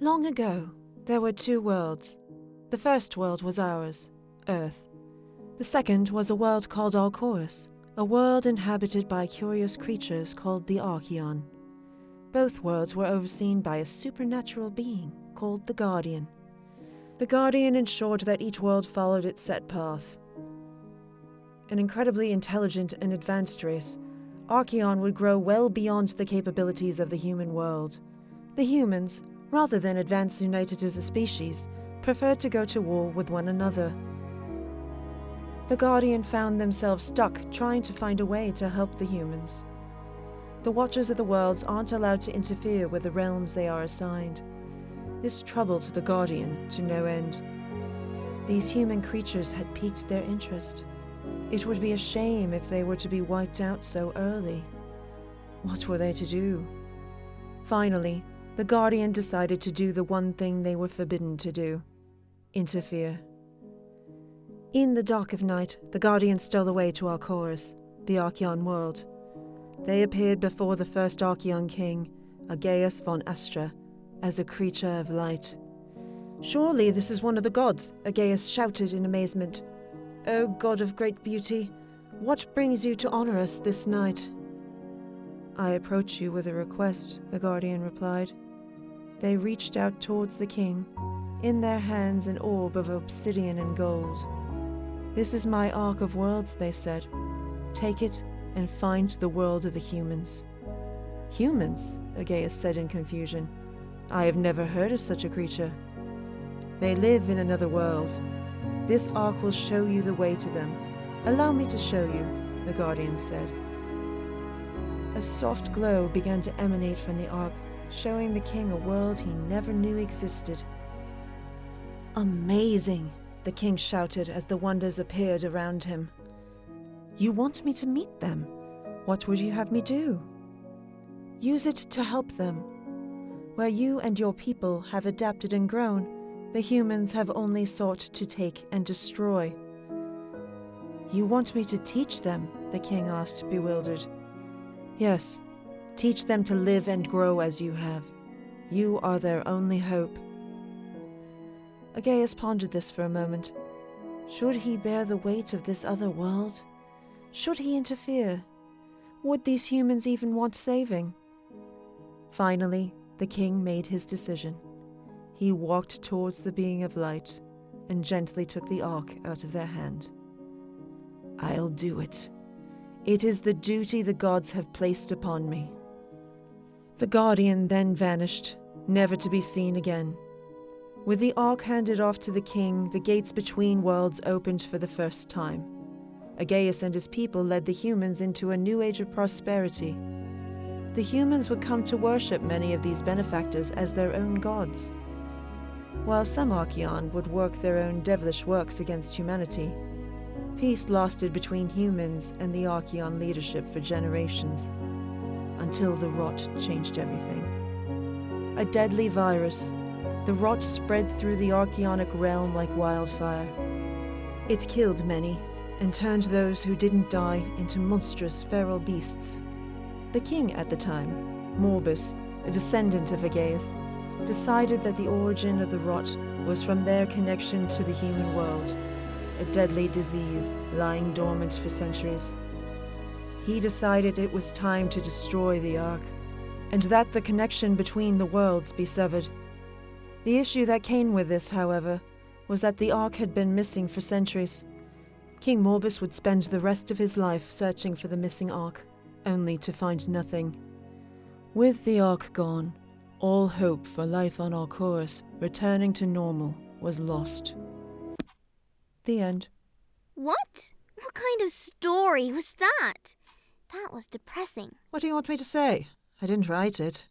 Long ago, there were two worlds. The first world was ours, Earth. The second was a world called Alcorus, a world inhabited by curious creatures called the Archion. Both worlds were overseen by a supernatural being called the Guardian. The Guardian ensured that each world followed its set path. An incredibly intelligent and advanced race, Archion would grow well beyond the capabilities of the human world. The humans, rather than advance united as a species, preferred to go to war with one another. The Guardian found themselves stuck trying to find a way to help the humans. The Watchers of the Worlds aren't allowed to interfere with the realms they are assigned. This troubled the Guardian to no end. These human creatures had piqued their interest. It would be a shame if they were to be wiped out so early. What were they to do? Finally, the Guardian decided to do the one thing they were forbidden to do: interfere. In the dark of night, the Guardian stole away to Alcorus, the Archion world. They appeared before the first Archion king, Aegeus von Astra, as a creature of light. "Surely this is one of the gods," Aegeus shouted in amazement. "O god of great beauty, what brings you to honor us this night?" "I approach you with a request," the Guardian replied. They reached out towards the king, in their hands an orb of obsidian and gold. "This is my Ark of Worlds," they said. "Take it and find the world of the humans." "Humans?" Aegeus said in confusion. "I have never heard of such a creature." "They live in another world. This Ark will show you the way to them. Allow me to show you," the Guardian said. A soft glow began to emanate from the Ark, showing the king a world he never knew existed. "Amazing!" the king shouted as the wonders appeared around him. "You want me to meet them? What would you have me do?" "Use it to help them. Where you and your people have adapted and grown, the humans have only sought to take and destroy." "You want me to teach them?" the king asked, bewildered. "Yes, teach them to live and grow as you have. You are their only hope." Aegeus pondered this for a moment. Should he bear the weight of this other world? Should he interfere? Would these humans even want saving? Finally, the king made his decision. He walked towards the being of light and gently took the Ark out of their hand. "I'll do it. It is the duty the gods have placed upon me." The Guardian then vanished, never to be seen again. With the Ark handed off to the king, the gates between worlds opened for the first time. Aegeus and his people led the humans into a new age of prosperity. The humans would come to worship many of these benefactors as their own gods. While some Archion would work their own devilish works against humanity, peace lasted between humans and the Archion leadership for generations, until the rot changed everything. A deadly virus, the rot spread through the Archionic realm like wildfire. It killed many, and turned those who didn't die into monstrous feral beasts. The king at the time, Morbus, a descendant of Aegeus, decided that the origin of the rot was from their connection to the human world, a deadly disease lying dormant for centuries. He decided it was time to destroy the Ark, and that the connection between the worlds be severed. The issue that came with this, however, was that the Ark had been missing for centuries. King Morbus would spend the rest of his life searching for the missing Ark, only to find nothing. With the Ark gone, all hope for life on Alcorus returning to normal was lost. The end. What? What kind of story was that? That was depressing. What do you want me to say? I didn't write it.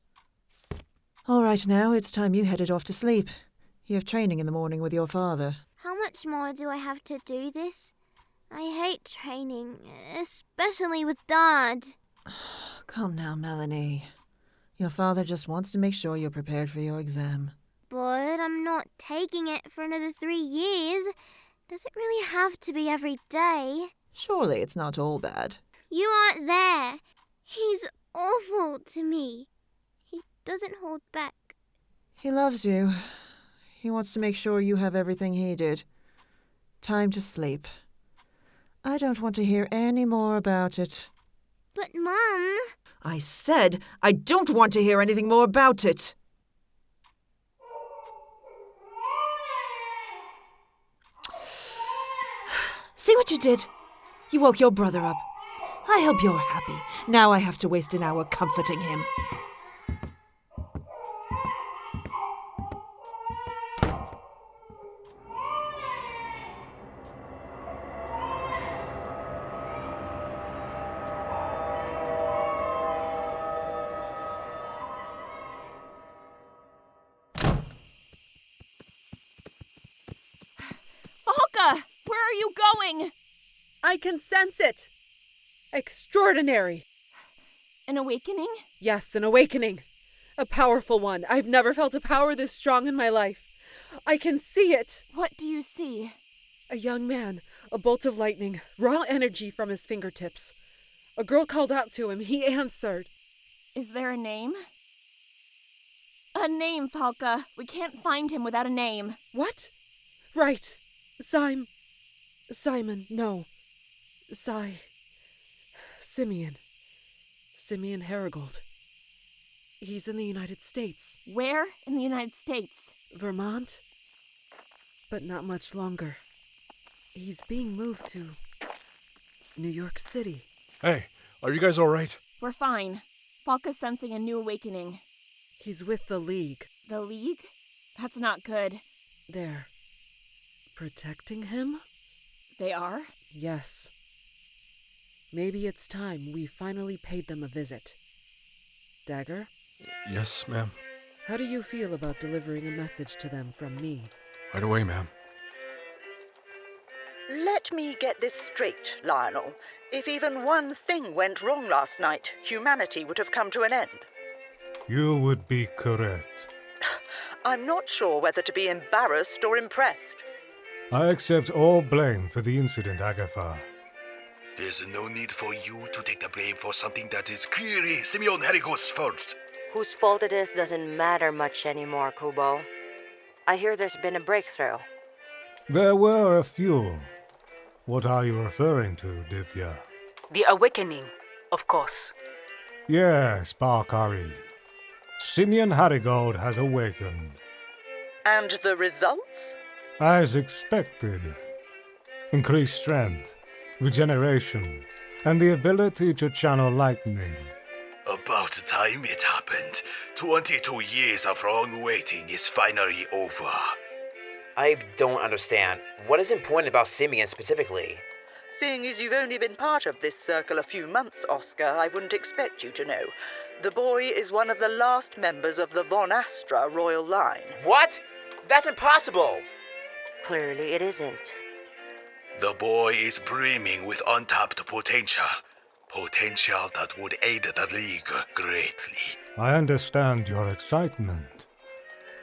All right, now it's time you headed off to sleep. You have training in the morning with your father. How much more do I have to do this? I hate training, especially with Dad. Come now, Melanie. Your father just wants to make sure you're prepared for your exam. But I'm not taking it for another 3 years. Does it really have to be every day? Surely it's not all bad. You aren't there. He's awful to me. He doesn't hold back. He loves you. He wants to make sure you have everything he did. Time to sleep. I don't want to hear any more about it. But, Mum... I said I don't want to hear anything more about it. See what you did? You woke your brother up. I hope you're happy. Now I have to waste an hour comforting him. Valka! Where are you going? I can sense it. Extraordinary. An awakening? Yes, an awakening. A powerful one. I've never felt a power this strong in my life. I can see it. What do you see? A young man, a bolt of lightning, raw energy from his fingertips. A girl called out to him. He answered. Is there a name? A name, Valka. We can't find him without a name. What? Right. Simon, no. Simeon. Simeon Harigold. He's in the United States. Where in the United States? Vermont? But not much longer. He's being moved to New York City. Hey, are you guys all right? We're fine. Valka's sensing a new awakening. He's with the League. The League? That's not good. They're protecting him? They are? Yes. Maybe it's time we finally paid them a visit. Dagger? Yes, ma'am. How do you feel about delivering a message to them from me? Right away, ma'am. Let me get this straight, Lionel. If even one thing went wrong last night, humanity would have come to an end. You would be correct. I'm not sure whether to be embarrassed or impressed. I accept all blame for the incident, Agatha. There's no need for you to take the blame for something that is clearly Simeon Harigold's fault. Whose fault it is doesn't matter much anymore, Kubo. I hear there's been a breakthrough. There were a few. What are you referring to, Divya? The awakening, of course. Yes, Barkari. Simeon Harigold has awakened. And the results? As expected. Increased strength, regeneration, and the ability to channel lightning. About time it happened. 22 years of long waiting is finally over. I don't understand. What is important about Simeon specifically? Seeing as you've only been part of this circle a few months, Oscar, I wouldn't expect you to know. The boy is one of the last members of the Von Astra royal line. What? That's impossible! Clearly it isn't. The boy is brimming with untapped potential. Potential that would aid the League greatly. I understand your excitement.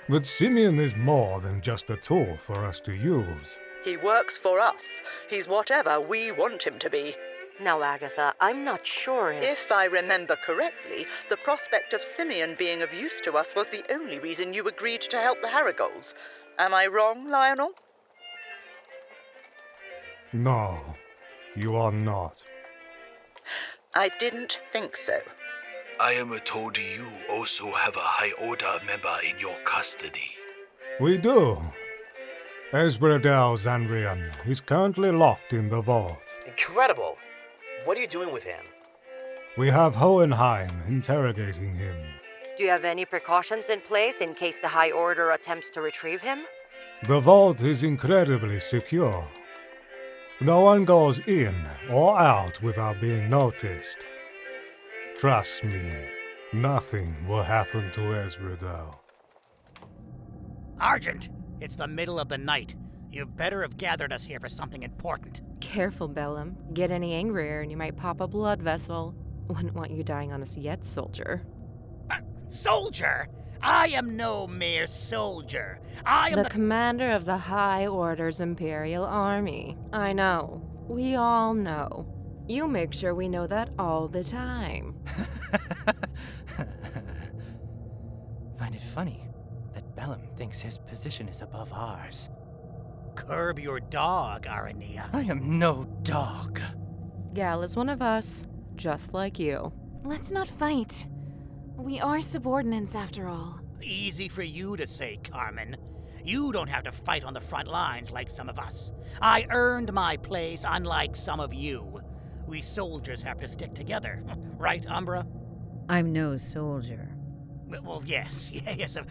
But Simeon is more than just a tool for us to use. He works for us. He's whatever we want him to be. Now, Agatha, I'm not sure If I remember correctly, the prospect of Simeon being of use to us was the only reason you agreed to help the Harigolds. Am I wrong, Lionel? No, you are not. I didn't think so. I am told you also have a High Order member in your custody. We do. Esbradel Zanrian is currently locked in the vault. Incredible! What are you doing with him? We have Hohenheim interrogating him. Do you have any precautions in place in case the High Order attempts to retrieve him? The vault is incredibly secure. No one goes in or out without being noticed. Trust me, nothing will happen to Esbradel. Argent, it's the middle of the night. You better have gathered us here for something important. Careful, Bellum. Get any angrier and you might pop a blood vessel. Wouldn't want you dying on us yet, soldier. Soldier? I am no mere soldier. I am the commander of the High Order's Imperial Army. I know. We all know. You make sure we know that all the time. Find it funny that Bellum thinks his position is above ours. Curb your dog, Arania. I am no dog. Gal is one of us, just like you. Let's not fight. We are subordinates after all. Easy for you to say, Carmen. You don't have to fight on the front lines like some of us. I earned my place, unlike some of you. We soldiers have to stick together. Right, Umbra? I'm no soldier. Well, yes,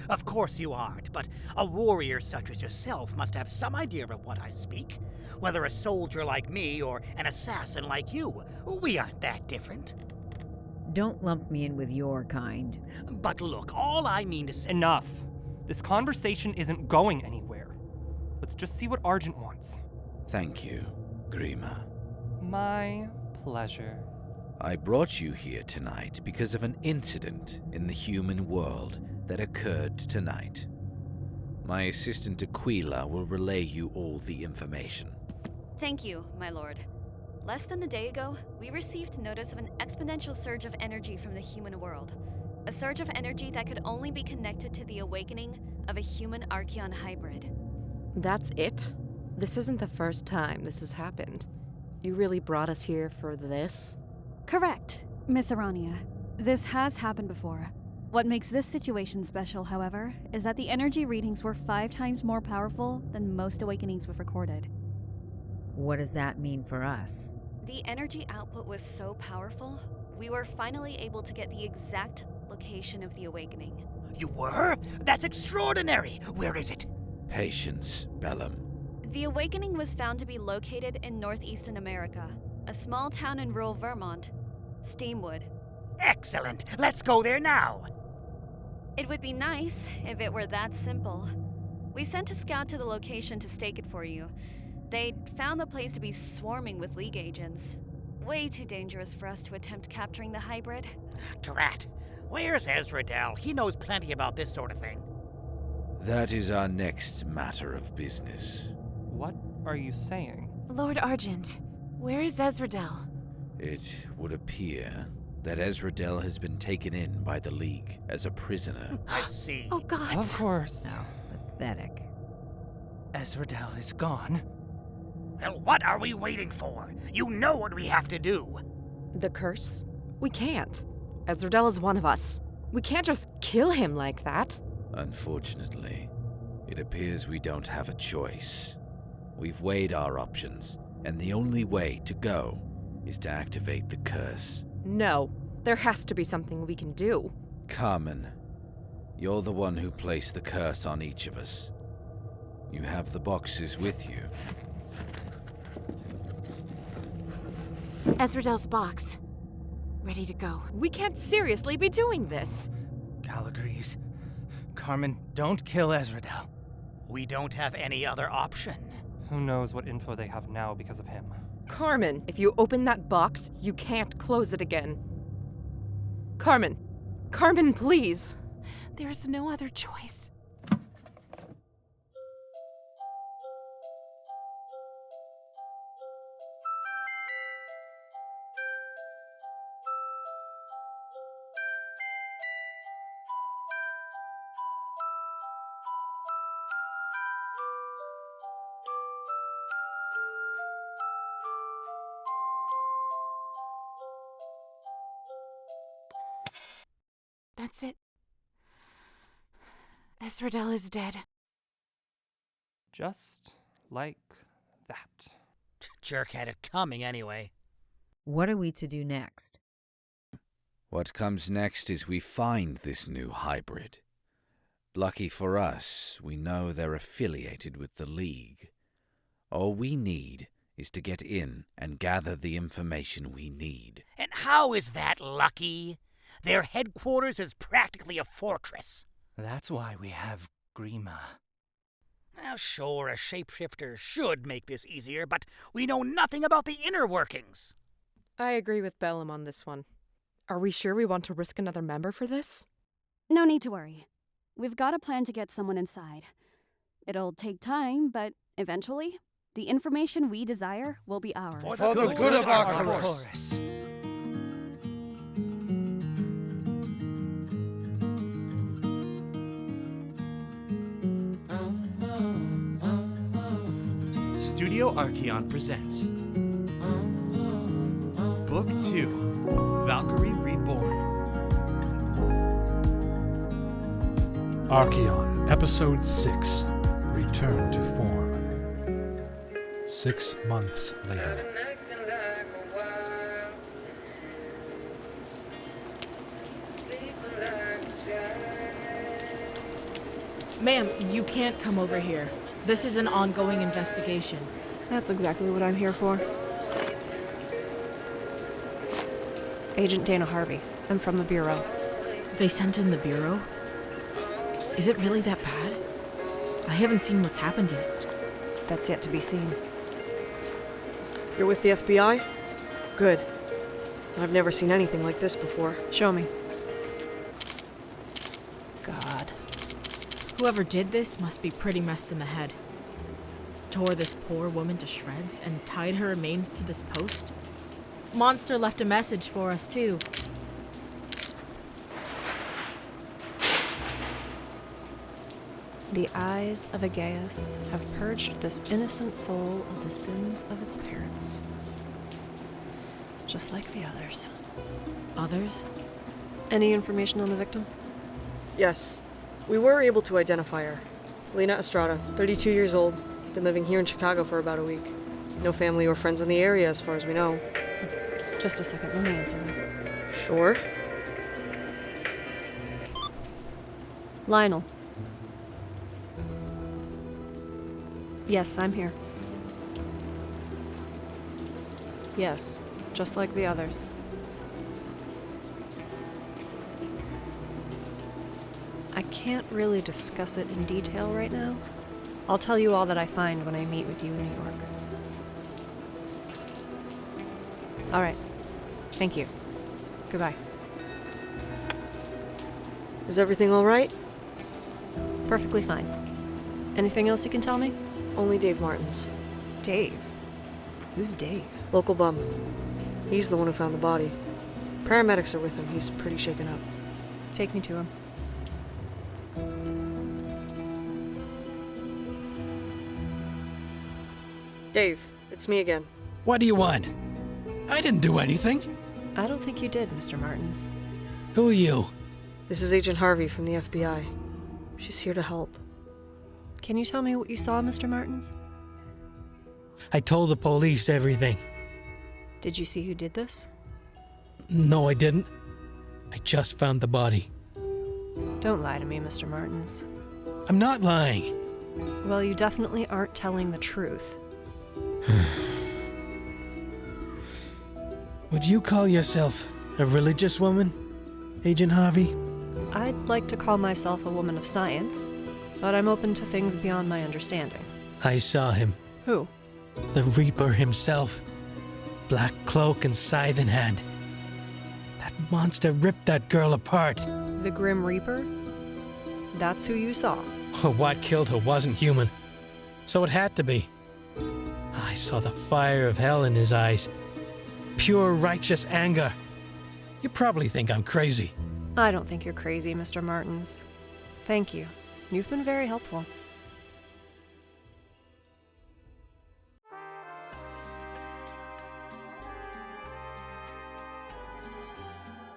of course you aren't, but a warrior such as yourself must have some idea of what I speak. Whether a soldier like me or an assassin like you, we aren't that different. Don't lump me in with your kind. But look, all I mean to say— Enough. This conversation isn't going anywhere. Let's just see what Argent wants. Thank you, Grima. My pleasure. I brought you here tonight because of an incident in the human world that occurred tonight. My assistant Aquila will relay you all the information. Thank you, my lord. Less than a day ago, we received notice of an exponential surge of energy from the human world. A surge of energy that could only be connected to the awakening of a human-Archeon hybrid. That's it? This isn't the first time this has happened. You really brought us here for this? Correct, Miss Arania. This has happened before. What makes this situation special, however, is that the energy readings were 5 times more powerful than most awakenings we've recorded. What does that mean for us? The energy output was so powerful, we were finally able to get the exact location of the awakening. You were? That's extraordinary! Where is it? Patience, Bellum. The awakening was found to be located in northeastern America, a small town in rural Vermont, Steamwood. Excellent! Let's go there now! It would be nice if it were that simple. We sent a scout to the location to stake it for you. They'd found the place to be swarming with League agents. Way too dangerous for us to attempt capturing the hybrid. Drat. Where's Ezradel? He knows plenty about this sort of thing. That is our next matter of business. What are you saying? Lord Argent, where is Ezradel? It would appear that Ezradel has been taken in by the League as a prisoner. I see. Oh, God. Of course. Oh, pathetic. Ezradel is gone. Well, what are we waiting for? You know what we have to do. The curse? We can't. Ezradel is one of us. We can't just kill him like that. Unfortunately, it appears we don't have a choice. We've weighed our options, and the only way to go is to activate the curse. No, there has to be something we can do. Carmen, you're the one who placed the curse on each of us. You have the boxes with you. Ezradel's box. Ready to go. We can't seriously be doing this. Cal agrees. Carmen, don't kill Ezradel. We don't have any other option. Who knows what info they have now because of him. Carmen, if you open that box, you can't close it again. Carmen. Carmen, please. There's no other choice. That's it. Ezradel is dead. Just like that. Jerk had it coming anyway. What are we to do next? What comes next is we find this new hybrid. Lucky for us, we know they're affiliated with the League. All we need is to get in and gather the information we need. And how is that lucky? Their headquarters is practically a fortress. That's why we have Grima. Now, sure, a shapeshifter should make this easier, but we know nothing about the inner workings. I agree with Bellum on this one. Are we sure we want to risk another member for this? No need to worry. We've got a plan to get someone inside. It'll take time, but eventually, the information we desire will be ours. For the good of our chorus. Studio Archeon presents Book 2, Valkyrie Reborn. Archeon, Episode 6, Return to Form. 6 months later. Ma'am, you can't come over here. This is an ongoing investigation. That's exactly what I'm here for. Agent Dana Harvey. I'm from the Bureau. They sent in the Bureau? Is it really that bad? I haven't seen what's happened yet. That's yet to be seen. You're with the FBI? Good. I've never seen anything like this before. Show me. God. Whoever did this must be pretty messed in the head. Tore this poor woman to shreds and tied her remains to this post. Monster left a message for us, too. The eyes of Aegeus have purged this innocent soul of the sins of its parents. Just like the others. Others? Any information on the victim? Yes. We were able to identify her. Lena Estrada, 32 years old. Been living here in Chicago for about a week. No family or friends in the area as far as we know. Just a second, let me answer that. Sure. Lionel. Yes, I'm here. Yes, just like the others. I can't really discuss it in detail right now. I'll tell you all that I find when I meet with you in New York. All right. Thank you. Goodbye. Is everything all right? Perfectly fine. Anything else you can tell me? Only Dave Martins. Dave? Who's Dave? Local bum. He's the one who found the body. Paramedics are with him. He's pretty shaken up. Take me to him. Dave, it's me again. What do you want? I didn't do anything. I don't think you did, Mr. Martins. Who are you? This is Agent Harvey from the FBI. She's here to help. Can you tell me what you saw, Mr. Martins? I told the police everything. Did you see who did this? No, I didn't. I just found the body. Don't lie to me, Mr. Martins. I'm not lying. Well, you definitely aren't telling the truth. Would you call yourself a religious woman, Agent Harvey? I'd like to call myself a woman of science, but I'm open to things beyond my understanding. I saw him. Who? The Reaper himself. Black cloak and scythe in hand. That monster ripped that girl apart. The Grim Reaper? That's who you saw. What killed her wasn't human, so it had to be. I saw the fire of hell in his eyes. Pure righteous anger. You probably think I'm crazy. I don't think you're crazy, Mr. Martins. Thank you. You've been very helpful.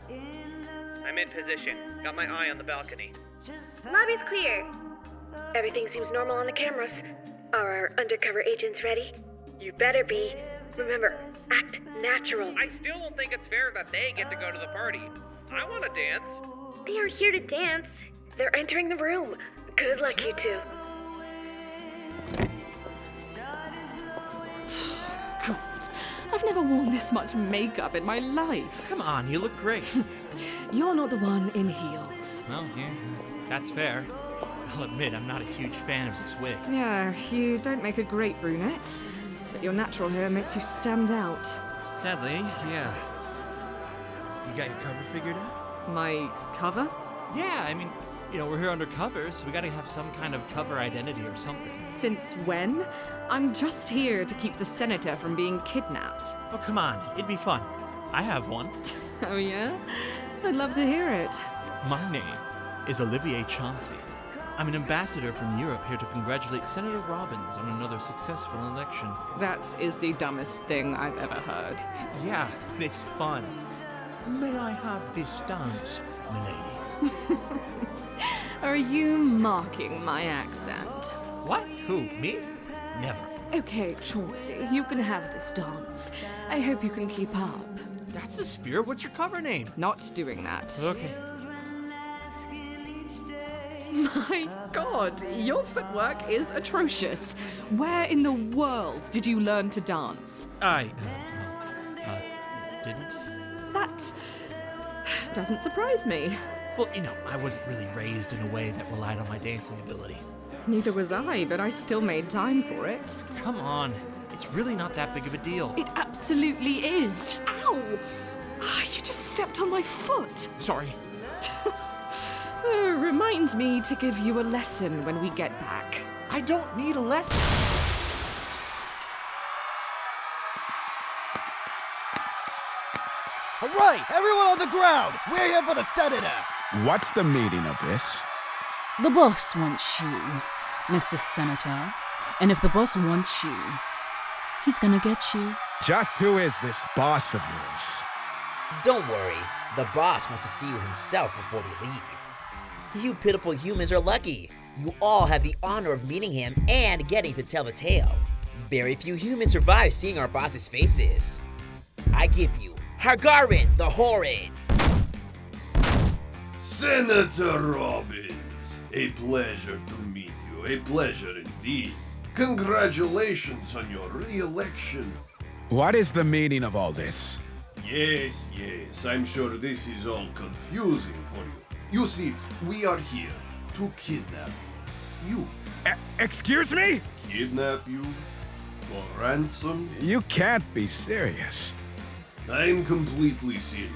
I'm in position. Got my eye on the balcony. Lobby's clear. Everything seems normal on the cameras. Are our undercover agents ready? You better be. Remember, act natural. I still don't think it's fair that they get to go to the party. I want to dance. They aren't here to dance. They're entering the room. Good luck, you two. God, I've never worn this much makeup in my life. Come on, you look great. You're not the one in heels. Well, yeah, that's fair. I'll admit I'm not a huge fan of this wig. Yeah, you don't make a great brunette, but your natural hair makes you stand out. Sadly, yeah. You got your cover figured out? My cover? Yeah, I mean, you know, we're here undercover, so we gotta have some kind of cover identity or something. Since when? I'm just here to keep the senator from being kidnapped. Oh, come on, it'd be fun. I have one. Oh, yeah? I'd love to hear it. My name is Olivier Chauncey. I'm an ambassador from Europe here to congratulate Senator Robbins on another successful election. That is the dumbest thing I've ever heard. Yeah, it's fun. May I have this dance, milady? Are you mocking my accent? What? Who, me? Never. Okay, Chauncey, you can have this dance. I hope you can keep up. That's the spirit. What's your cover name? Not doing that. Okay. My God, your footwork is atrocious. Where in the world did you learn to dance? I didn't. That doesn't surprise me. Well, I wasn't really raised in a way that relied on my dancing ability. Neither was I, but I still made time for it. Come on. It's really not that big of a deal. It absolutely is. Ow! You just stepped on my foot. Sorry. Remind me to give you a lesson when we get back. I don't need a lesson. All right, everyone on the ground. We're here for the senator. What's the meaning of this? The boss wants you, Mr. Senator. And if the boss wants you, he's gonna get you. Just who is this boss of yours? Don't worry, the boss wants to see you himself before we leave. You pitiful humans are lucky. You all have the honor of meeting him and getting to tell the tale. Very few humans survive seeing our boss's faces. I give you Hargarin the Horrid. Senator Robbins, a pleasure to meet you. A pleasure indeed. Congratulations on your re-election. What is the meaning of all this? Yes, I'm sure this is all confusing for you. You see, we are here to kidnap you. Excuse me? Kidnap you? For ransom? You can't be serious. I'm completely serious.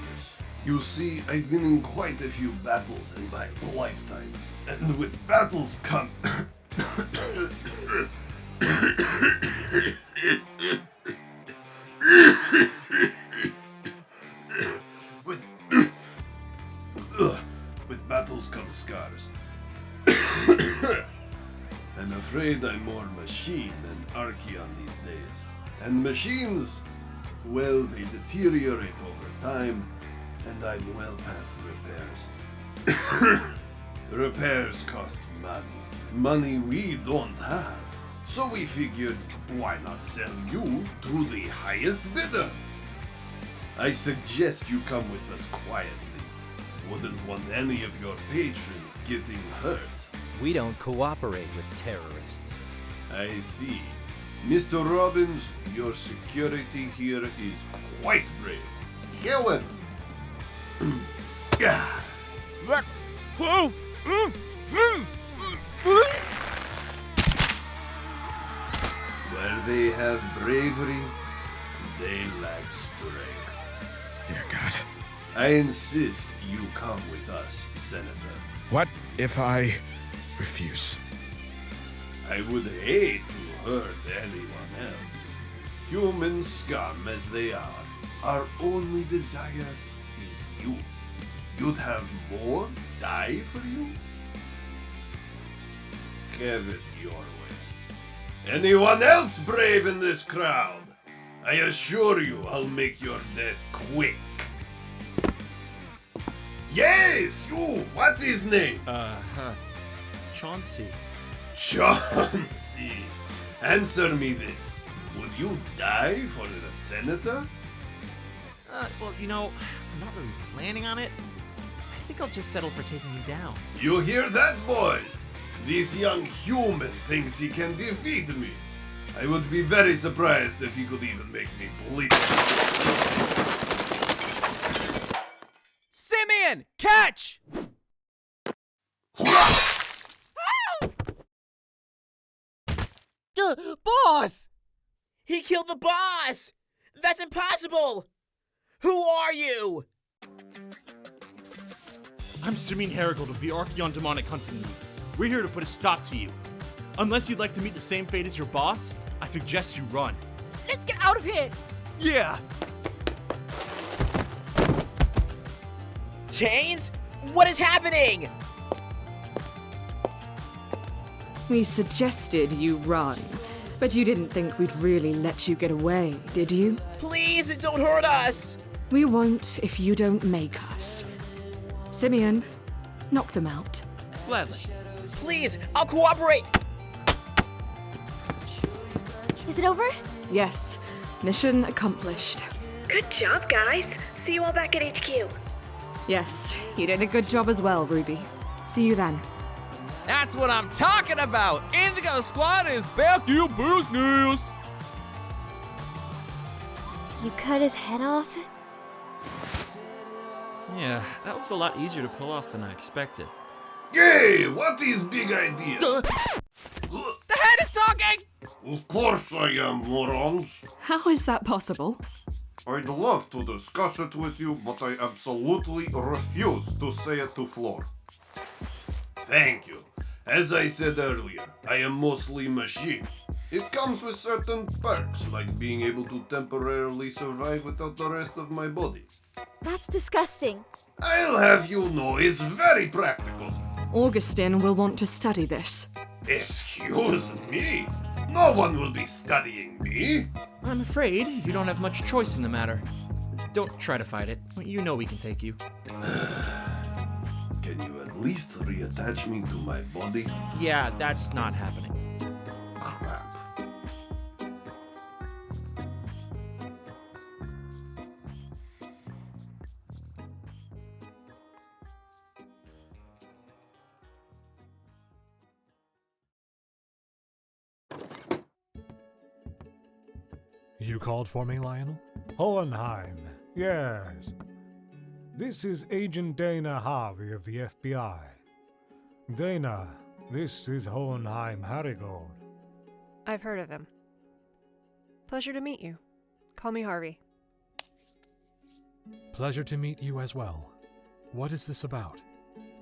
You see, I've been in quite a few battles in my lifetime. And with battles come... With battles come scars. I'm afraid I'm more machine than Archeon these days. And machines, well, they deteriorate over time, and I'm well past repairs. Repairs cost money. Money we don't have. So we figured, why not sell you to the highest bidder? I suggest you come with us quietly. Wouldn't want any of your patrons getting hurt. We don't cooperate with terrorists. I see. Mr. Robbins, your security here is quite brave. However, where they have bravery, they lack strength. Dear God. I insist you come with us, Senator. What if I refuse? I would hate to hurt anyone else. Human scum as they are, our only desire is you. You'd have more die for you? Have it your way. Anyone else brave in this crowd? I assure you I'll make your death quick. Yes, you! What is name? Chauncey. Chauncey! Answer me this. Would you die for the senator? Well, I'm not really planning on it. I think I'll just settle for taking you down. You hear that, boys? This young human thinks he can defeat me. I would be very surprised if he could even make me bleed. Simeon, catch! Boss! He killed the boss! That's impossible! Who are you? I'm Simeon Herrigold of the Archeon Demonic Hunting League. We're here to put a stop to you. Unless you'd like to meet the same fate as your boss, I suggest you run. Let's get out of here! Yeah! Chains? What is happening? We suggested you run, but you didn't think we'd really let you get away, did you? Please, don't hurt us! We won't if you don't make us. Simeon, knock them out. Gladly. Please, I'll cooperate! Is it over? Yes, mission accomplished. Good job, guys. See you all back at HQ. Yes, you did a good job as well, Ruby. See you then. That's what I'm talking about! Indigo Squad is back in business! You cut his head off? Yeah, that was a lot easier to pull off than I expected. Hey, what is big idea? The head is talking! Of course I am, morons. How is that possible? I'd love to discuss it with you, but I absolutely refuse to say it to Floor. Thank you. As I said earlier, I am mostly machine. It comes with certain perks, like being able to temporarily survive without the rest of my body. That's disgusting. I'll have you know it's very practical. Augustin will want to study this. Excuse me? No one will be studying me. I'm afraid you don't have much choice in the matter. Don't try to fight it. You know we can take you. Can you at least reattach me to my body? Yeah, that's not happening. Crap. You called for me, Lionel? Hohenheim, yes. This is Agent Dana Harvey of the FBI. Dana, this is Hohenheim Harrigold. I've heard of him. Pleasure to meet you. Call me Harvey. Pleasure to meet you as well. What is this about?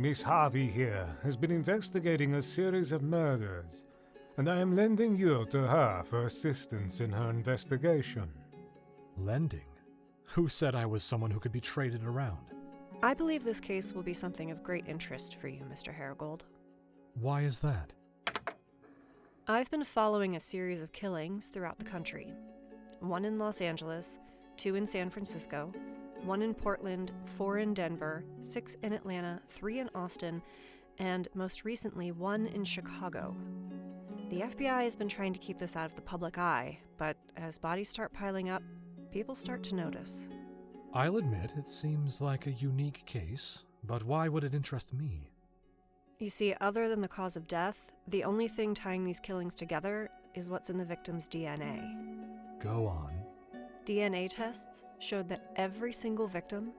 Miss Harvey here has been investigating a series of murders, and I am lending you to her for assistance in her investigation. Lending? Who said I was someone who could be traded around? I believe this case will be something of great interest for you, Mr. Harrigold. Why is that? I've been following a series of killings throughout the country. 1 in Los Angeles, 2 in San Francisco, 1 in Portland, 4 in Denver, 6 in Atlanta, 3 in Austin, and most recently 1 in Chicago. The FBI has been trying to keep this out of the public eye, but as bodies start piling up, people start to notice. I'll admit it seems like a unique case, but why would it interest me? You see, other than the cause of death, the only thing tying these killings together is what's in the victim's DNA. Go on. DNA tests showed that every single victim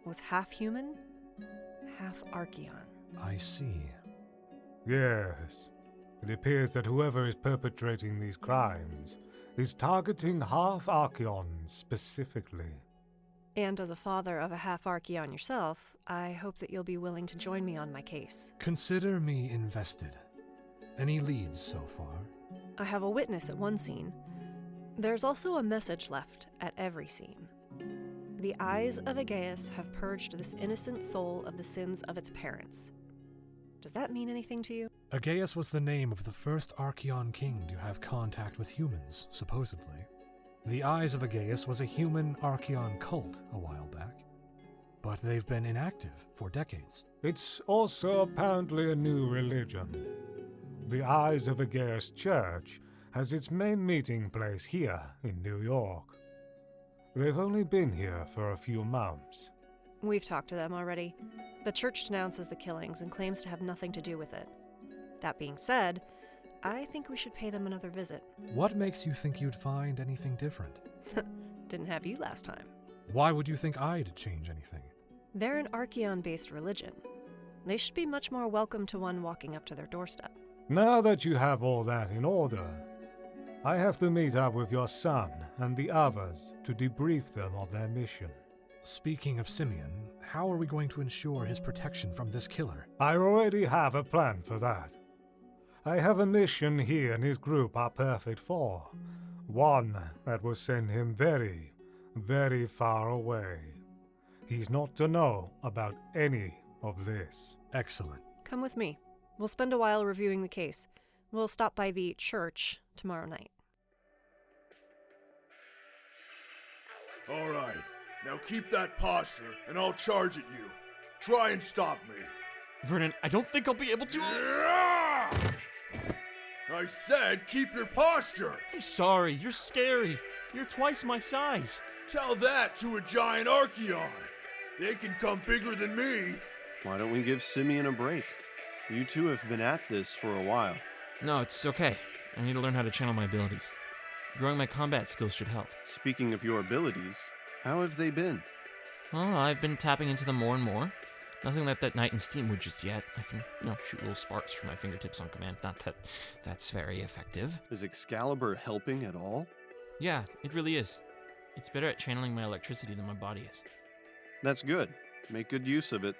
was half human, half Archeon. I see. Yes. It appears that whoever is perpetrating these crimes is targeting Half-Archions specifically. And as a father of a half-Archeon yourself, I hope that you'll be willing to join me on my case. Consider me invested. Any leads so far? I have a witness at one scene. There's also a message left at every scene. The eyes of Aegeus have purged this innocent soul of the sins of its parents. Does that mean anything to you? Aegeus was the name of the first Archeon king to have contact with humans, supposedly. The Eyes of Aegeus was a human Archeon cult a while back, but they've been inactive for decades. It's also apparently a new religion. The Eyes of Aegeus Church has its main meeting place here in New York. They've only been here for a few months. We've talked to them already. The church denounces the killings and claims to have nothing to do with it. That being said, I think we should pay them another visit. What makes you think you'd find anything different? Didn't have you last time. Why would you think I'd change anything? They're an Archeon-based religion. They should be much more welcome to one walking up to their doorstep. Now that you have all that in order, I have to meet up with your son and the others to debrief them on their mission. Speaking of Simeon, how are we going to ensure his protection from this killer? I already have a plan for that. I have a mission he and his group are perfect for. One that will send him very, very far away. He's not to know about any of this. Excellent. Come with me. We'll spend a while reviewing the case. We'll stop by the church tomorrow night. All right, now keep that posture, and I'll charge at you. Try and stop me. Vernon, I don't think I'll be able to. I said keep your posture. I'm sorry, you're scary. You're twice my size. Tell that to a giant Archeon. They can come bigger than me. Why don't we give Simeon a break? You two have been at this for a while. No, it's okay. I need to learn how to channel my abilities. Growing my combat skills should help. Speaking of your abilities, how have they been? Well, I've been tapping into them more and more. Nothing like that night in Steamwood just yet. I can, shoot little sparks from my fingertips on command. Not that that's very effective. Is Excalibur helping at all? Yeah, it really is. It's better at channeling my electricity than my body is. That's good. Make good use of it.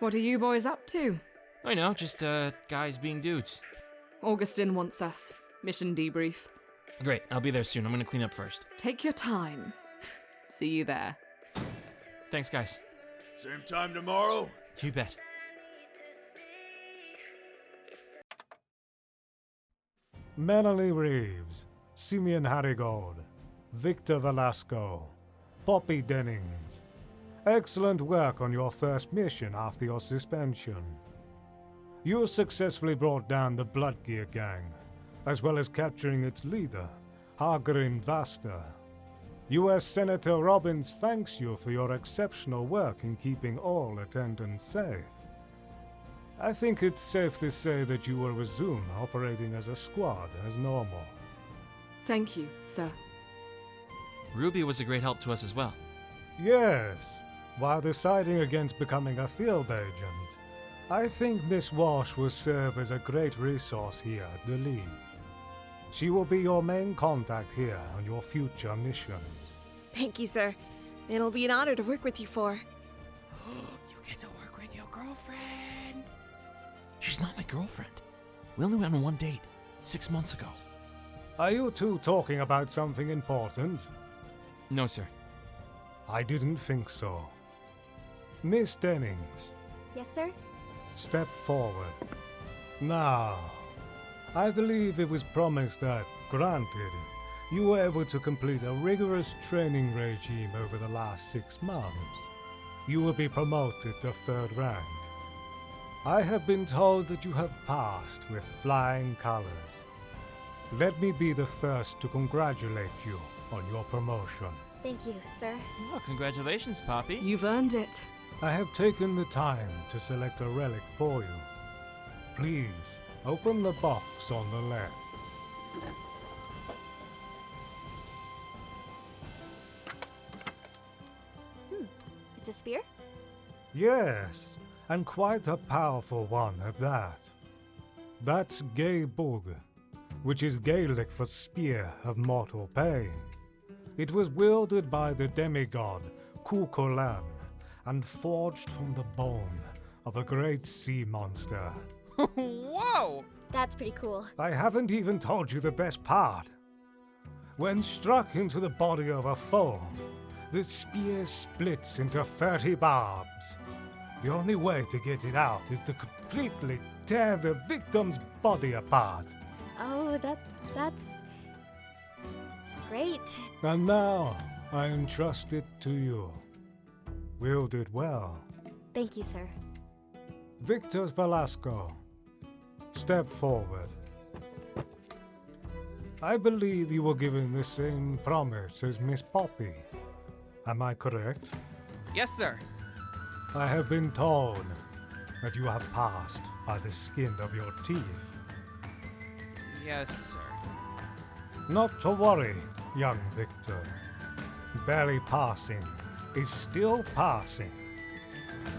What are you boys up to? I know, just guys being dudes. Augustin wants us. Mission debrief. Great, I'll be there soon. I'm gonna clean up first. Take your time. See you there. Thanks, guys. Same time tomorrow? You bet. Melanie Reeves, Simeon Harrigold, Victor Velasco, Poppy Dennings. Excellent work on your first mission after your suspension. You successfully brought down the Bloodgear gang, as well as capturing its leader, Hargrim Vasta. U.S. Senator Robbins thanks you for your exceptional work in keeping all attendants safe. I think it's safe to say that you will resume operating as a squad as normal. Thank you, sir. Ruby was a great help to us as well. Yes, while deciding against becoming a field agent, I think Miss Walsh will serve as a great resource here at the League. She will be your main contact here on your future missions. Thank you, sir. It'll be an honor to work with you for. You get to work with your girlfriend. She's not my girlfriend. We only went on one date 6 months ago. Are you two talking about something important? No, sir. I didn't think so. Miss Dennings, Yes, sir? step forward. Now, I believe it was promised that, granted, you were able to complete a rigorous training regime over the last 6 months. You will be promoted to 3rd rank. I have been told that you have passed with flying colors. Let me be the first to congratulate you on your promotion. Thank you, sir. Oh, congratulations, Poppy. You've earned it. I have taken the time to select a relic for you. Please, open the box on the left. It's a spear? Yes, and quite a powerful one at that. That's Gay Bug, which is Gaelic for Spear of Mortal Pain. It was wielded by the demigod Kukolan and forged from the bone of a great sea monster. Whoa! That's pretty cool. I haven't even told you the best part. When struck into the body of a foe, the spear splits into 30 barbs. The only way to get it out is to completely tear the victim's body apart. Oh, that's great. And now, I entrust it to you. Wield it well. Thank you, sir. Victor Velasco, step forward. I believe you were given the same promise as Miss Poppy. Am I correct? Yes, sir. I have been told that you have passed by the skin of your teeth. Yes, sir. Not to worry, young Victor. Barely passing is still passing.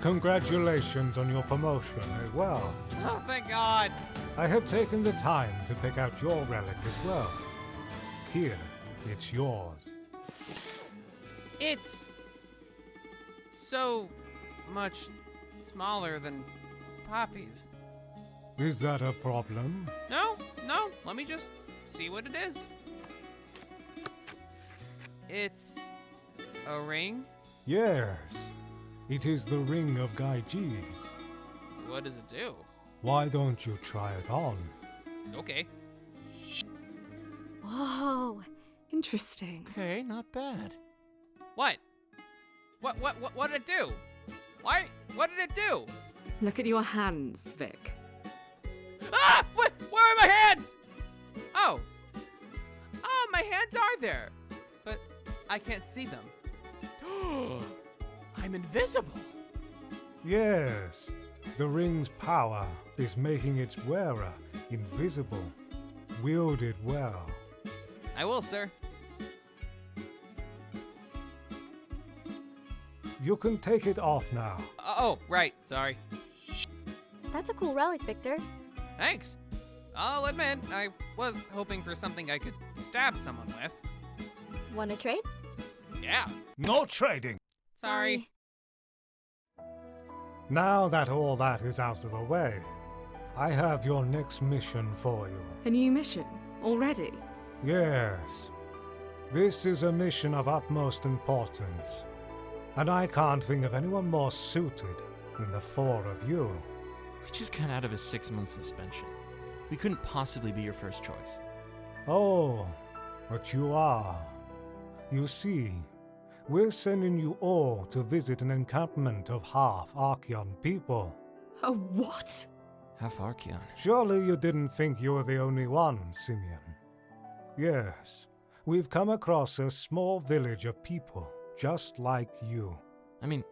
Congratulations on your promotion as well. Oh, thank God. I have taken the time to pick out your relic as well. Here, it's yours. It's so much smaller than Poppy's. Is that a problem? No, let me just see what it is. It's a ring? Yes. It is the Ring of Gyges. What does it do? Why don't you try it on? Okay. Whoa. Interesting. Okay, not bad. What? What did it do? Why? What did it do? Look at your hands, Vic. Ah! Where are my hands? Oh, my hands are there, but I can't see them. I'm invisible. Yes, the ring's power is making its wearer invisible. Wield it well. I will, sir. You can take it off now. Oh, right. Sorry. That's a cool relic, Victor. Thanks. I'll admit, I was hoping for something I could stab someone with. Wanna trade? Yeah. No trading. Sorry. Now that all that is out of the way, I have your next mission for you. A new mission? Already? Yes. This is a mission of utmost importance, and I can't think of anyone more suited than the four of you. We just got out of a 6-month suspension. We couldn't possibly be your first choice. Oh, but you are. You see, we're sending you all to visit an encampment of Half-Archion people. A what? Half-Archion. Surely you didn't think you were the only one, Simeon. Yes, we've come across a small village of people just like you. I mean,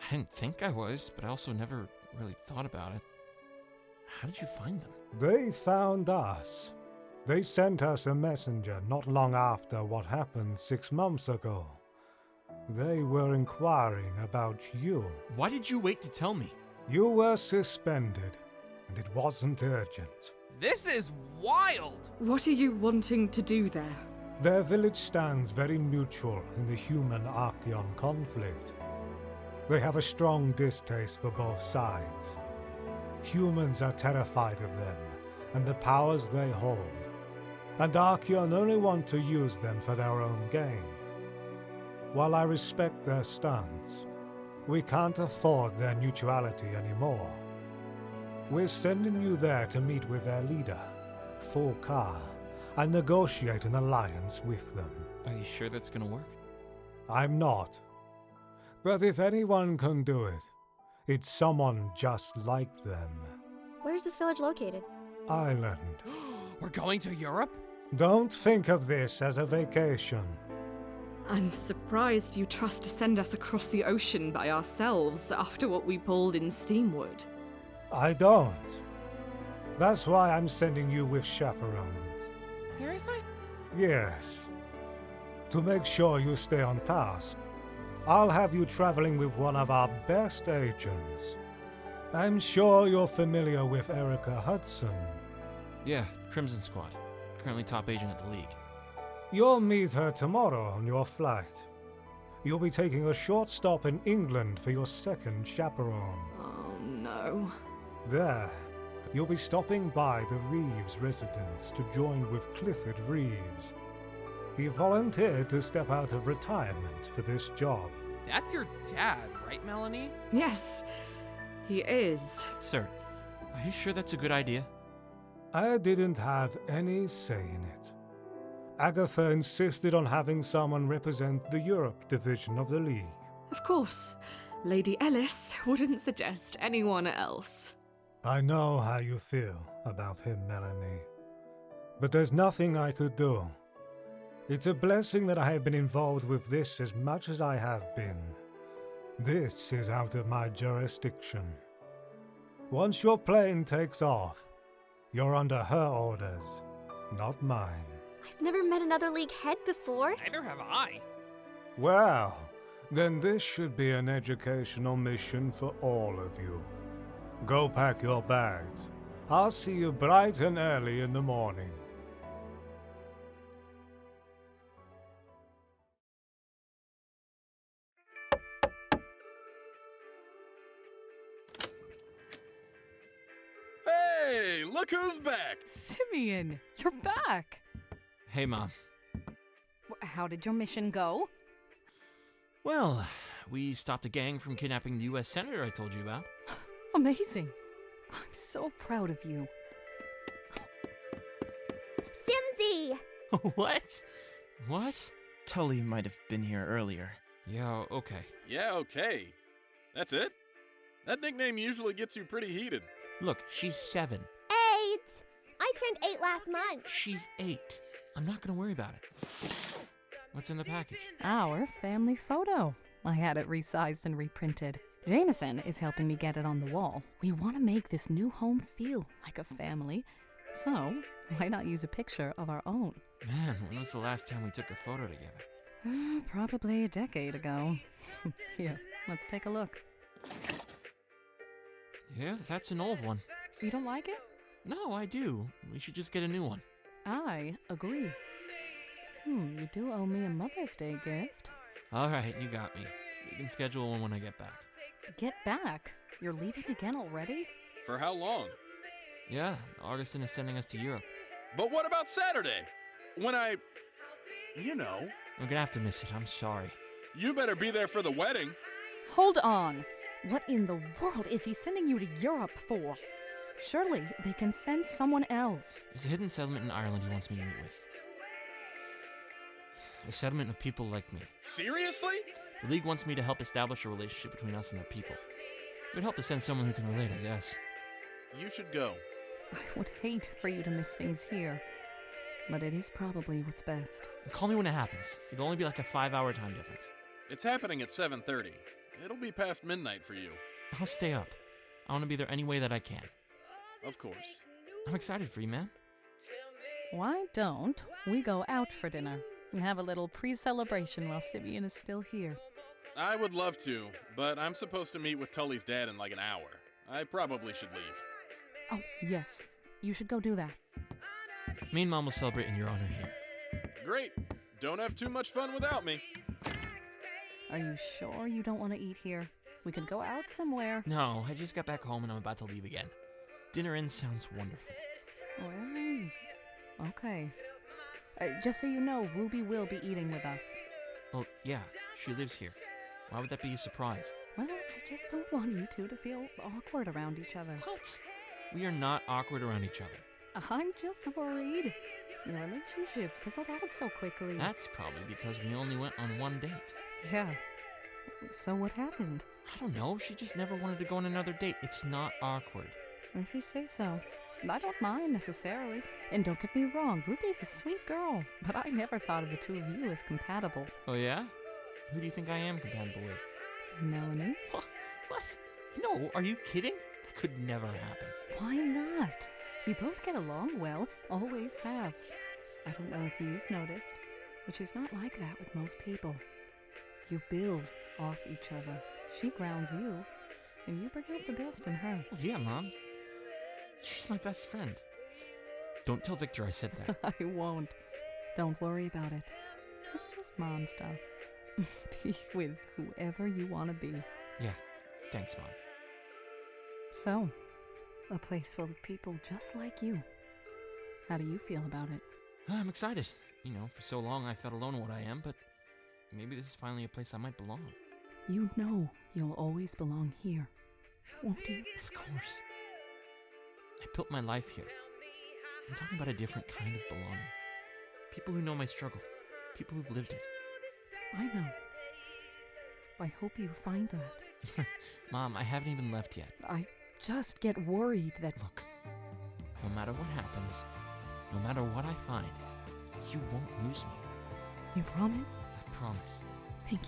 I didn't think I was, but I also never really thought about it. How did you find them? They found us. They sent us a messenger not long after what happened 6 months ago. They were inquiring about you. Why did you wait to tell me? You were suspended, and it wasn't urgent. This is wild! What are you wanting to do there? Their village stands very neutral in the human-Archeon conflict. They have a strong distaste for both sides. Humans are terrified of them and the powers they hold, and Archeon only want to use them for their own gain. While I respect their stance, we can't afford their neutrality anymore. We're sending you there to meet with their leader, Fulkar, and negotiate an alliance with them. Are you sure that's gonna work? I'm not. But if anyone can do it, it's someone just like them. Where's this village located? Island. We're going to Europe? Don't think of this as a vacation. I'm surprised you trust to send us across the ocean by ourselves after what we pulled in Steamwood. I don't. That's why I'm sending you with chaperones. Seriously? Yes. To make sure you stay on task, I'll have you traveling with one of our best agents. I'm sure you're familiar with Erica Hudson. Yeah, Crimson Squad. Currently top agent at the League. You'll meet her tomorrow on your flight. You'll be taking a short stop in England for your second chaperone. Oh no. There, you'll be stopping by the Reeves residence to join with Clifford Reeves. He volunteered to step out of retirement for this job. That's your dad, right, Melanie? Yes, he is. Sir, are you sure that's a good idea? I didn't have any say in it. Agatha insisted on having someone represent the Europe division of the League. Of course. Lady Ellis wouldn't suggest anyone else. I know how you feel about him, Melanie. But there's nothing I could do. It's a blessing that I have been involved with this as much as I have been. This is out of my jurisdiction. Once your plane takes off, you're under her orders, not mine. I've never met another League head before. Neither have I. Well, then this should be an educational mission for all of you. Go pack your bags. I'll see you bright and early in the morning. Hey, look who's back! Simeon, you're back! Hey, Mom. How did your mission go? Well, we stopped a gang from kidnapping the U.S. Senator I told you about. Amazing. I'm so proud of you. Simsy! What? What? Tully might have been here earlier. Yeah, okay. Yeah, okay. That's it? That nickname usually gets you pretty heated. Look, she's 7. 8! I turned 8 last month. She's 8. I'm not gonna worry about it. What's in the package? Our family photo. I had it resized and reprinted. Jameson is helping me get it on the wall. We want to make this new home feel like a family. So, why not use a picture of our own? Man, when was the last time we took a photo together? Probably a decade ago. Here, let's take a look. Yeah, that's an old one. You don't like it? No, I do. We should just get a new one. I agree. You do owe me a Mother's Day gift. All right, you got me. We can schedule one when I get back. Get back? You're leaving again already? For how long? Yeah, Augustin is sending us to Europe. But what about Saturday? When you know. I'm gonna have to miss it, I'm sorry. You better be there for the wedding. Hold on! What in the world is he sending you to Europe for? Surely they can send someone else. There's a hidden settlement in Ireland he wants me to meet with. A settlement of people like me. Seriously? The League wants me to help establish a relationship between us and their people. It would help to send someone who can relate, I guess. You should go. I would hate for you to miss things here, but it is probably what's best. Call me when it happens. It'll only be like a 5-hour time difference. It's happening at 7:30. It'll be past midnight for you. I'll stay up. I want to be there any way that I can. Of course. I'm excited for you, man. Why don't we go out for dinner and have a little pre-celebration while Simeon is still here? I would love to, but I'm supposed to meet with Tully's dad in like an hour. I probably should leave. Oh, yes. You should go do that. Me and Mom will celebrate in your honor here. Great. Don't have too much fun without me. Are you sure you don't want to eat here? We could go out somewhere. No, I just got back home and I'm about to leave again. Dinner in sounds wonderful. Well, okay. Just so you know, Ruby will be eating with us. Well, yeah, she lives here. Why would that be a surprise? Well, I just don't want you two to feel awkward around each other. What? We are not awkward around each other. I'm just worried. Your relationship fizzled out so quickly. That's probably because we only went on one date. Yeah. So what happened? I don't know. She just never wanted to go on another date. It's not awkward. If you say so. I don't mind necessarily. And don't get me wrong, Ruby's a sweet girl. But I never thought of the two of you as compatible. Oh, yeah? Who do you think I am compatible with? Melanie? What? No, are you kidding? That could never happen. Why not? You both get along well, always have. I don't know if you've noticed, but she's not like that with most people. You build off each other. She grounds you, and you bring out the best in her. Well, yeah, Mom. She's my best friend. Don't tell Victor I said that. I won't. Don't worry about it. It's just Mom stuff. Be with whoever you want to be. Yeah, thanks, Mom. So, a place full of people just like you. How do you feel about it? I'm excited. You know, for so long I felt alone in what I am, but maybe this is finally a place I might belong. You know you'll always belong here, won't you? Of course. I built my life here. I'm talking about a different kind of belonging. People who know my struggle. People who've lived it. I know. I hope you find that. Mom, I haven't even left yet. I just get worried that... Look, no matter what happens, no matter what I find, you won't lose me. You promise? I promise. Thank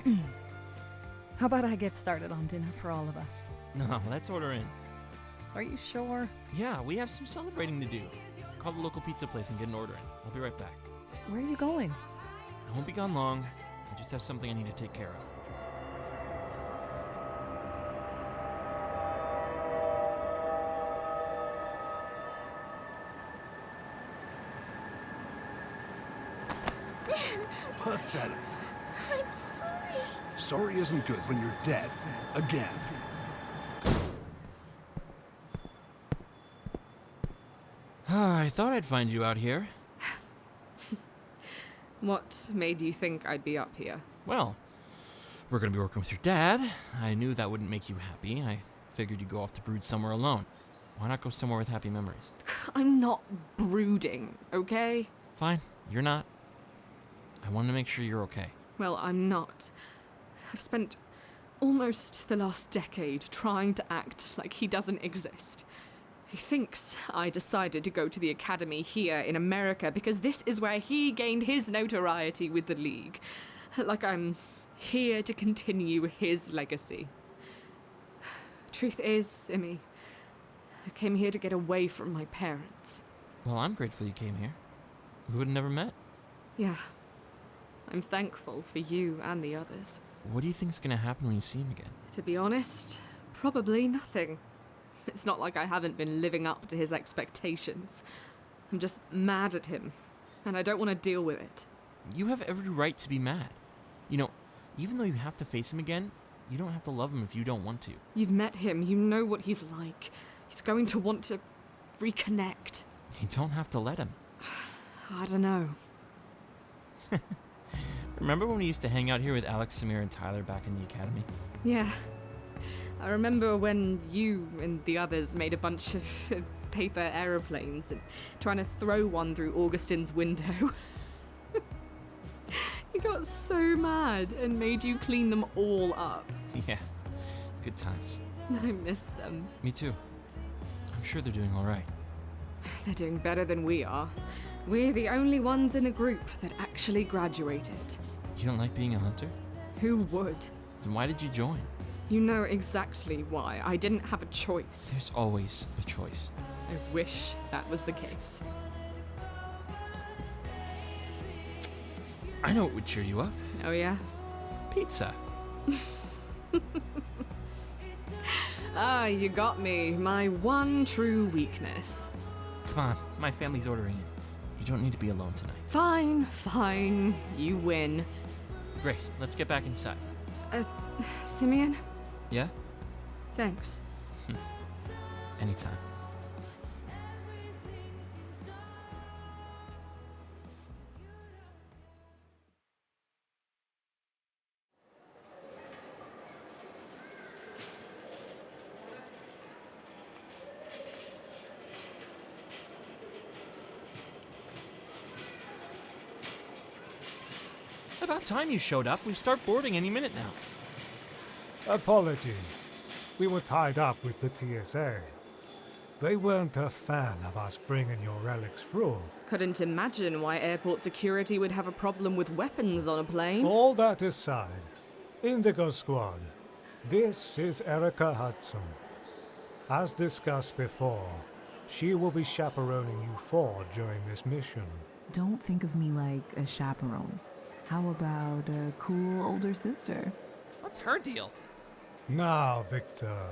you. How about I get started on dinner for all of us? No, let's order in. Are you sure? Yeah, we have some celebrating to do. Call the local pizza place and get an order in. I'll be right back. Where are you going? I won't be gone long. I just have something I need to take care of. Pathetic. I'm sorry. Sorry isn't good when you're dead. Again. I thought I'd find you out here. What made you think I'd be up here? Well, we're going to be working with your dad. I knew that wouldn't make you happy. I figured you'd go off to brood somewhere alone. Why not go somewhere with happy memories? I'm not brooding, okay? Fine, you're not. I wanted to make sure you're okay. Well, I'm not. I've spent almost the last decade trying to act like he doesn't exist. He thinks I decided to go to the academy here in America because this is where he gained his notoriety with the League. Like I'm here to continue his legacy. Truth is, Simi, I came here to get away from my parents. Well, I'm grateful you came here. We would have never met. Yeah. I'm thankful for you and the others. What do you think's gonna happen when you see him again? To be honest, probably nothing. It's not like I haven't been living up to his expectations. I'm just mad at him, and I don't want to deal with it. You have every right to be mad. You know, even though you have to face him again, you don't have to love him if you don't want to. You've met him, you know what he's like. He's going to want to reconnect. You don't have to let him. I don't know. Remember when we used to hang out here with Alex, Samir, and Tyler back in the academy? Yeah. I remember when you and the others made a bunch of paper aeroplanes and trying to throw one through Augustine's window. He got so mad and made you clean them all up. Yeah, good times. I miss them. Me too. I'm sure they're doing all right. They're doing better than we are. We're the only ones in the group that actually graduated. You don't like being a hunter? Who would? Then why did you join? You know exactly why. I didn't have a choice. There's always a choice. I wish that was the case. I know what would cheer you up. Oh yeah? Pizza. Ah, you got me. My one true weakness. Come on, my family's ordering it. You don't need to be alone tonight. Fine, fine. You win. Great, let's get back inside. Simeon? Yeah? Thanks. Anytime. About time you showed up. We start boarding any minute now. Apologies. We were tied up with the TSA. They weren't a fan of us bringing your relics through. Couldn't imagine why airport security would have a problem with weapons on a plane. All that aside, Indigo Squad, this is Erica Hudson. As discussed before, she will be chaperoning you four during this mission. Don't think of me like a chaperone. How about a cool older sister? What's her deal? Now, Victor.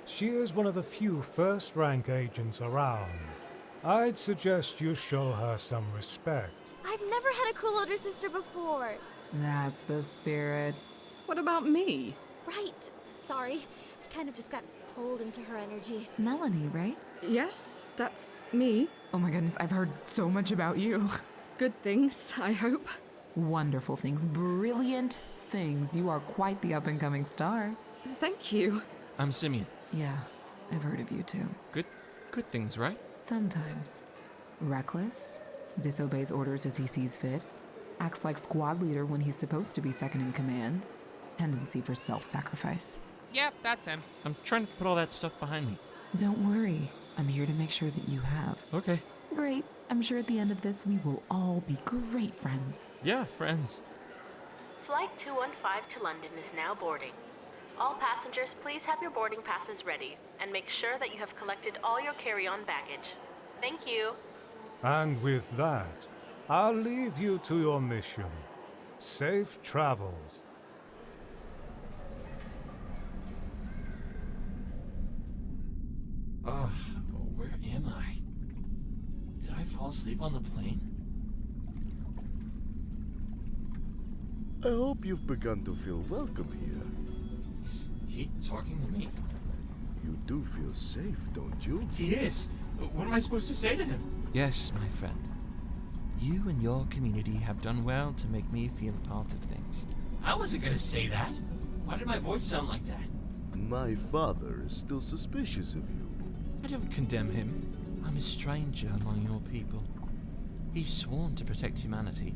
She is one of the few first-rank agents around. I'd suggest you show her some respect. I've never had a cool older sister before. That's the spirit. What about me? Right. Sorry. I kind of just got pulled into her energy. Melanie, right? Yes, that's me. Oh my goodness, I've heard so much about you. Good things, I hope. Wonderful things, brilliant things. You are quite the up-and-coming star. Thank you. I'm Simeon. Yeah, I've heard of you too. Good things, right? Sometimes. Reckless, disobeys orders as he sees fit, acts like squad leader when he's supposed to be second in command, tendency for self-sacrifice. Yep, that's him. I'm trying to put all that stuff behind me. Don't worry, I'm here to make sure that you have. Okay. Great. I'm sure at the end of this we will all be great friends. Yeah, friends. Flight 215 to London is now boarding. All passengers, please have your boarding passes ready and make sure that you have collected all your carry-on baggage. Thank you. And with that, I'll leave you to your mission. Safe travels. Ugh, where am I? Did I fall asleep on the plane? I hope you've begun to feel welcome here. Is he talking to me? You do feel safe, don't you? He is! What am I supposed to say to him? Yes, my friend. You and your community have done well to make me feel a part of things. I wasn't gonna say that. Why did my voice sound like that? My father is still suspicious of you. I don't condemn him. I'm a stranger among your people. He's sworn to protect humanity.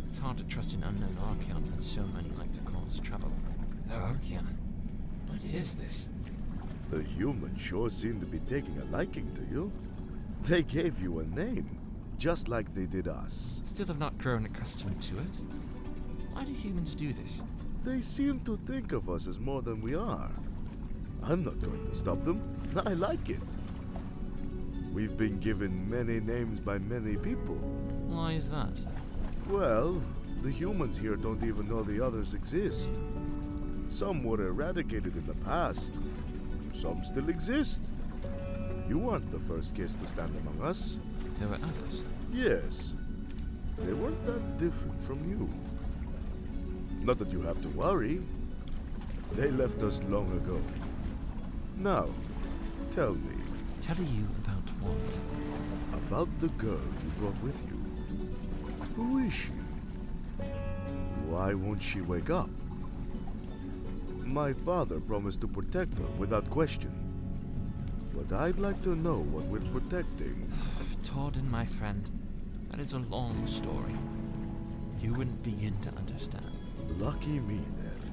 It's hard to trust an unknown Archeon when so many like to cause trouble. The Archeon? What is this? The humans sure seem to be taking a liking to you. They gave you a name, just like they did us. Still have not grown accustomed to it. Why do humans do this? They seem to think of us as more than we are. I'm not going to stop them. I like it. We've been given many names by many people. Why is that? Well, the humans here don't even know the others exist. Some were eradicated in the past. Some still exist. You aren't the first case to stand among us. There were others? Yes. They weren't that different from you. Not that you have to worry. They left us long ago. Now, tell me. Tell you about what? About the girl you brought with you. Who is she? Why won't she wake up? My father promised to protect her without question. But I'd like to know what we're protecting. Torden, my friend, that is a long story. You wouldn't begin to understand. Lucky me, then.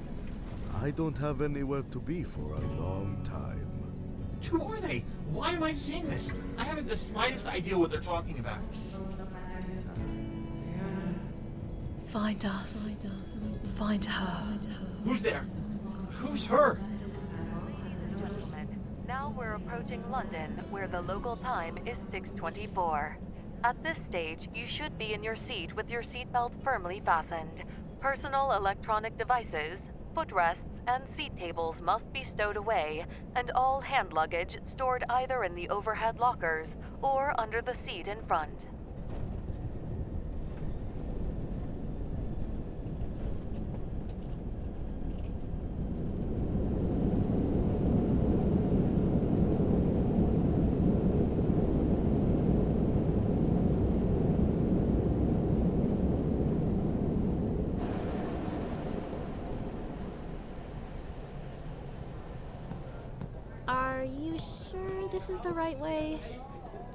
I don't have anywhere to be for a long time. Who are they? Why am I seeing this? I haven't the slightest idea what they're talking about. Find us. Find her. Who's there? Who's her? Gentlemen, now we're approaching London, where the local time is 6:24. At this stage, you should be in your seat with your seatbelt firmly fastened. Personal electronic devices, footrests, and seat tables must be stowed away, and all hand luggage stored either in the overhead lockers or under the seat in front. Are you sure this is the right way?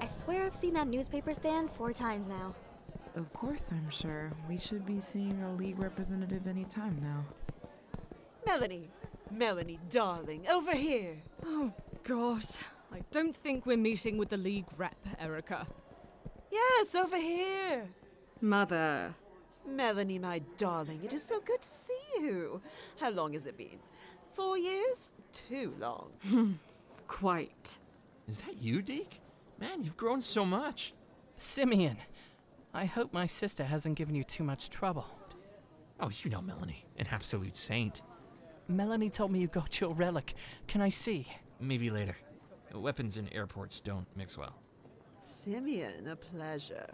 I swear I've seen that newspaper stand 4 times now. Of course I'm sure. We should be seeing a League representative any time now. Melanie, darling, over here. Oh, God. I don't think we're meeting with the League rep, Erica. Yes, over here. Mother. Melanie, my darling, it is so good to see you. How long has it been? 4 years? Too long. Quite. Is that you, Deke? Man, you've grown so much. Simeon, I hope my sister hasn't given you too much trouble. Oh, you know Melanie, an absolute saint. Melanie told me you got your relic. Can I see? Maybe later. Weapons in airports don't mix well. Simeon, a pleasure.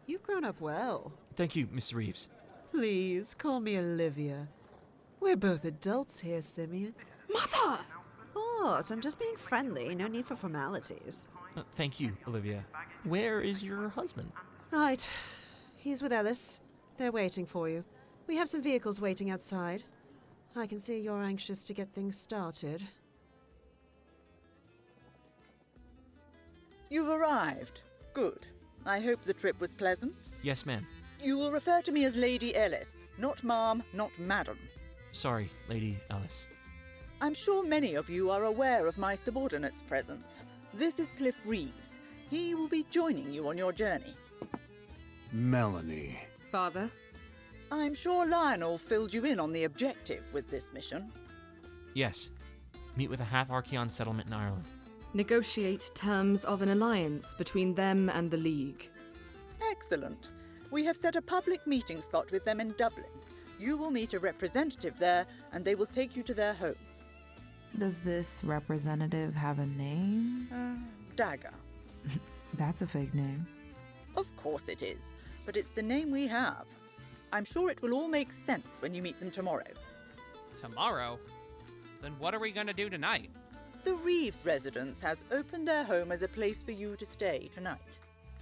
You've grown up well. Thank you, Miss Reeves. Please, call me Olivia. We're both adults here, Simeon. Mother! What? I'm just being friendly. No need for formalities. Thank you, Olivia. Where is your husband? Right. He's with Ellis. They're waiting for you. We have some vehicles waiting outside. I can see you're anxious to get things started. You've arrived. Good. I hope the trip was pleasant. Yes, ma'am. You will refer to me as Lady Ellis, not Ma'am, not Madam. Sorry, Lady Ellis. I'm sure many of you are aware of my subordinate's presence. This is Cliff Reeves. He will be joining you on your journey. Melanie. Father? I'm sure Lionel filled you in on the objective with this mission. Yes. Meet with a Half-Archion settlement in Ireland. Negotiate terms of an alliance between them and the League. Excellent. We have set a public meeting spot with them in Dublin. You will meet a representative there, and they will take you to their home. Does this representative have a name? Dagger. That's a fake name. Of course it is, but it's the name we have. I'm sure it will all make sense when you meet them tomorrow. Tomorrow? Then what are we going to do tonight? The Reeves residence has opened their home as a place for you to stay tonight.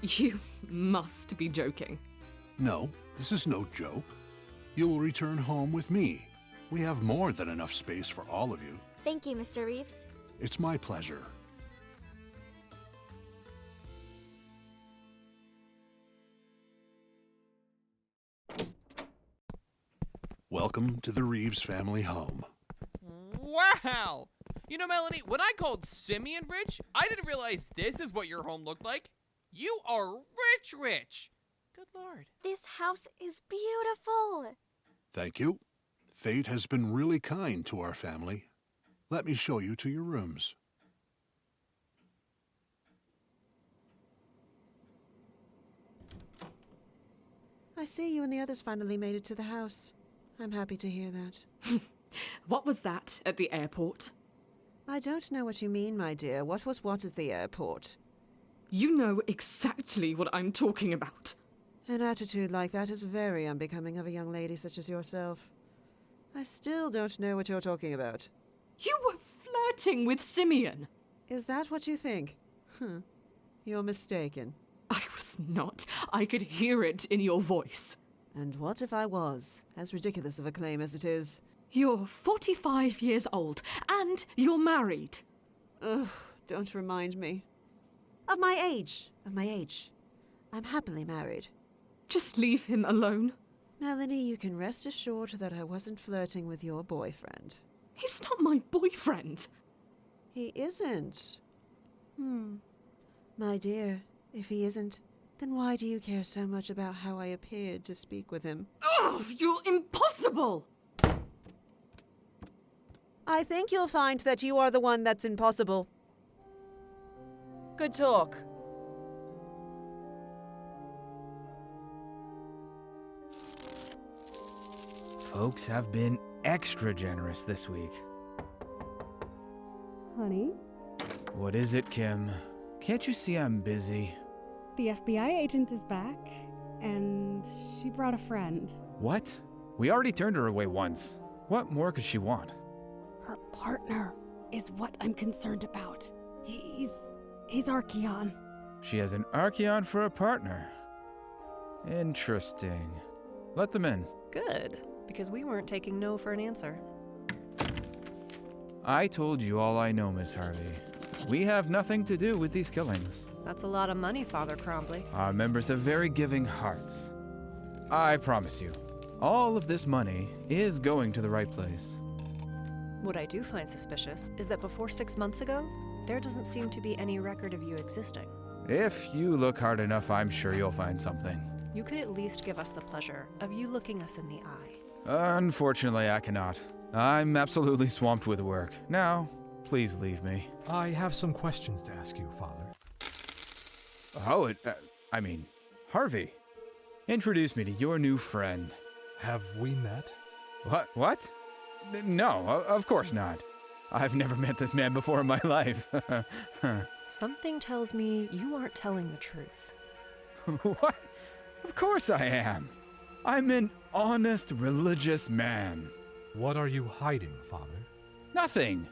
You must be joking. No, this is no joke. You will return home with me. We have more than enough space for all of you. Thank you, Mr. Reeves. It's my pleasure. Welcome to the Reeves family home. Wow! You know, Melanie, when I called Simeon rich, I didn't realize this is what your home looked like. You are rich. Good lord. This house is beautiful. Thank you. Fate has been really kind to our family. Let me show you to your rooms. I see you and the others finally made it to the house. I'm happy to hear that. What was that at the airport? I don't know what you mean, my dear. What was what at the airport? You know exactly what I'm talking about. An attitude like that is very unbecoming of a young lady such as yourself. I still don't know what you're talking about. You were flirting with Simeon. Is that what you think? You're mistaken. I was not. I could hear it in your voice. And what if I was, as ridiculous of a claim as it is? You're 45 years old, and you're married. Ugh, don't remind me. Of my age. I'm happily married. Just leave him alone. Melanie, you can rest assured that I wasn't flirting with your boyfriend. He's not my boyfriend. He isn't. My dear, if he isn't, then why do you care so much about how I appeared to speak with him? Oh, you're impossible! I think you'll find that you are the one that's impossible. Good talk. Folks have been extra generous this week. Honey? What is it, Kim? Can't you see I'm busy? The FBI agent is back, and she brought a friend. What? We already turned her away once. What more could she want? Her partner is what I'm concerned about. He's Archeon. She has an Archeon for a partner. Interesting. Let them in. Good, because we weren't taking no for an answer. I told you all I know, Miss Harvey. We have nothing to do with these killings. That's a lot of money, Father Cromley. Our members have very giving hearts. I promise you, all of this money is going to the right place. What I do find suspicious is that before 6 months ago, there doesn't seem to be any record of you existing. If you look hard enough, I'm sure you'll find something. You could at least give us the pleasure of you looking us in the eye. Unfortunately, I cannot. I'm absolutely swamped with work. Now, please leave me. I have some questions to ask you, Father. Oh, Harvey. Introduce me to your new friend. Have we met? What? No, of course not. I've never met this man before in my life. Something tells me you aren't telling the truth. What? Of course I am. I'm an honest, religious man. What are you hiding, Father? Nothing.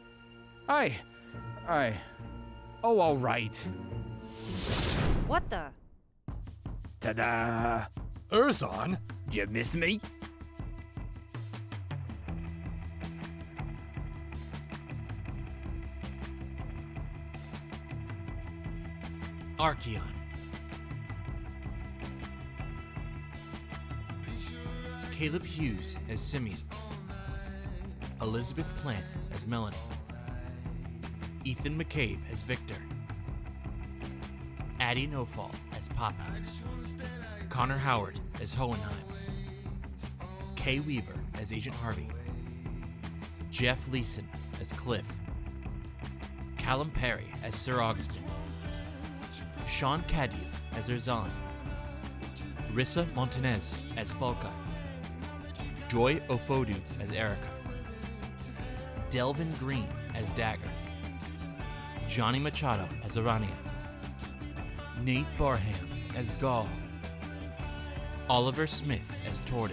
Oh, all right. What the? Ta-da! Urzon? You miss me? Archeon. Caleb Hughes as Simeon. Elizabeth Plant as Melanie. Ethan McCabe as Victor. Addie Nofall as Poppy. Connor Howard as Hohenheim. Kay Weaver as Agent Harvey. Jeff Leeson as Cliff. Callum Perry as Sir Augustine. Sean Cadieu as Urzon. Rissa Montanez as Volca. Joy Ofodu as Erica. Delvin Green as Dagger. Johnny Machado as Arania. Nate Barham as Gaul. Oliver Smith as Torden.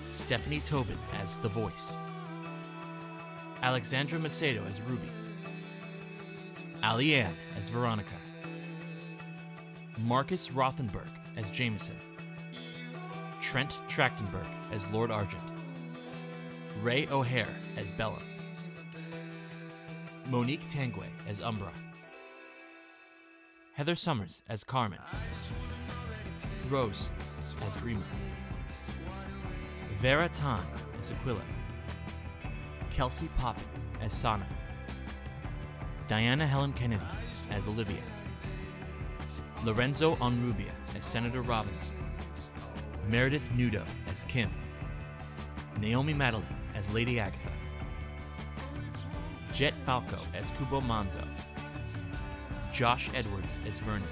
Stephanie Tobin as The Voice. Alexandra Macedo as Ruby. Ali Ann as Veronica. Marcus Rothenberg as Jameson. Trent Trachtenberg as Lord Argent. Ray O'Hare as Bella. Monique Tanguay as Umbra. Heather Summers as Carmen. Rose as Grima. Vera Tan as Aquila. Kelsey Poppin as Sana. Diana Helen Kennedy as Olivia. Lorenzo Onrubia as Senator Robbins. Meredith Nudo as Kim. Naomi Madeline as Lady Agatha. Jet Falco as Kubo Manzo. Josh Edwards as Vernon.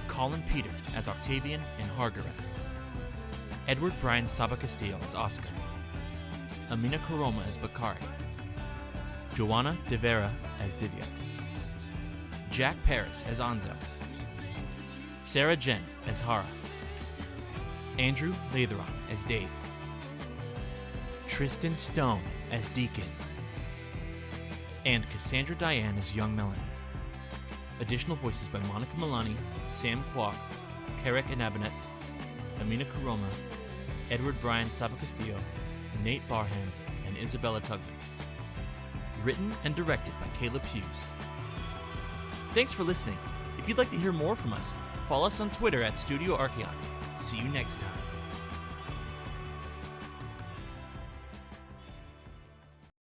Colin Peter as Octavian and Hargaret. Edward Brian Saba Castillo as Oscar. Amina Karoma as Bakari. Joanna De Vera as Divya. Jack Paris as Anzo. Sarah Jen as Hara. Andrew Latheron as Dave. Tristan Stone as Deacon. And Cassandra Diane as Young Melanie. Additional voices by Monica Milani, Sam Kwok, Kerek Inabanet, Amina Karoma, Edward Brian Saba Castillo, Nate Barham, and Isabella Tugman. Written and directed by Caleb Hughes. Thanks for listening. If you'd like to hear more from us, follow us on Twitter at Studio Archeon. See you next time.